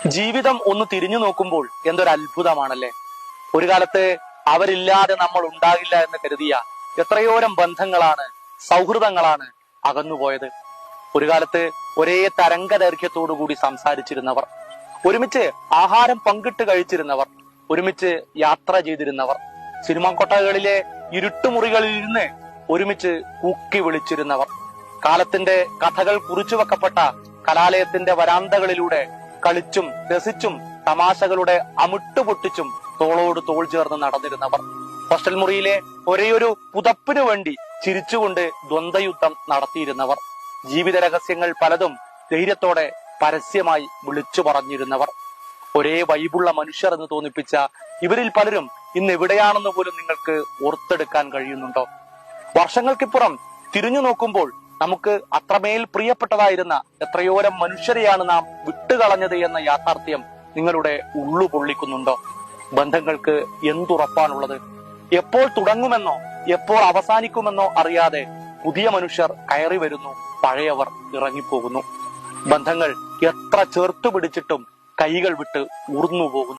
ജീവിതം ഒന്ന് തിരിഞ്ഞു നോക്കുമ്പോൾ എന്തൊരു അത്ഭുതമാണല്ലേ. ഒരു കാലത്ത് അവരില്ലാതെ നമ്മൾ ഉണ്ടാകില്ല എന്ന് കരുതിയ എത്രയോരം ബന്ധങ്ങളാണ്, സൗഹൃദങ്ങളാണ് അകന്നുപോയത്. ഒരു കാലത്ത് ഒരേ തരംഗദൈർഘ്യത്തോടു കൂടി സംസാരിച്ചിരുന്നവർ, ഒരുമിച്ച് ആഹാരം പങ്കിട്ട് കഴിച്ചിരുന്നവർ, ഒരുമിച്ച് യാത്ര ചെയ്തിരുന്നവർ, സിനിമാ കൊട്ടകളിലെ ഇരുട്ടുമുറികളിൽ ഇരുന്ന് ഒരുമിച്ച് കൂക്കി വിളിച്ചിരുന്നവർ, കാലത്തിന്റെ കഥകൾ കുറിച്ചു വെക്കപ്പെട്ട കലാലയത്തിന്റെ വരാന്തകളിലൂടെ കളിച്ചും രസിച്ചും തമാശകളുടെ അമിട്ട് പൊട്ടിച്ചും തോളോട് തോൾ ചേർന്ന് നടന്നിരുന്നവർ, ഹോസ്റ്റൽ മുറിയിലെ ഒരേയൊരു പുതപ്പിനു വേണ്ടി ചിരിച്ചുകൊണ്ട് ദ്വന്ദ്വയുദ്ധം നടത്തിയിരുന്നവർ, ജീവിത രഹസ്യങ്ങൾ പലതും ധൈര്യത്തോടെ പരസ്യമായി വിളിച്ചു പറഞ്ഞിരുന്നവർ, ഒരേ വൈബുള്ള മനുഷ്യർ എന്ന് തോന്നിപ്പിച്ച ഇവരിൽ പലരും ഇന്ന് എവിടെയാണെന്ന് പോലും നിങ്ങൾക്ക് ഓർത്തെടുക്കാൻ കഴിയുന്നുണ്ടോ? വർഷങ്ങൾക്കിപ്പുറം തിരിഞ്ഞു നോക്കുമ്പോൾ നമുക്ക് അത്രമേൽ പ്രിയപ്പെട്ടതായിരുന്ന എത്രയോരം മനുഷ്യരെയാണ് നാം വിട്ടുകളഞ്ഞത് എന്ന യാഥാർത്ഥ്യം നിങ്ങളുടെ ഉള്ളു പൊള്ളിക്കുന്നുണ്ടോ? ബന്ധങ്ങൾക്ക് എന്തുറപ്പാണുള്ളത്? എപ്പോൾ തുടങ്ങുമെന്നോ എപ്പോൾ അവസാനിക്കുമെന്നോ അറിയാതെ പുതിയ മനുഷ്യർ കയറി വരുന്നു, പഴയവർ ഇറങ്ങിപ്പോകുന്നു. ബന്ധങ്ങൾ എത്ര ചേർത്തു പിടിച്ചിട്ടും കൈകൾ വിട്ട് ഊർന്നു പോകുന്നു.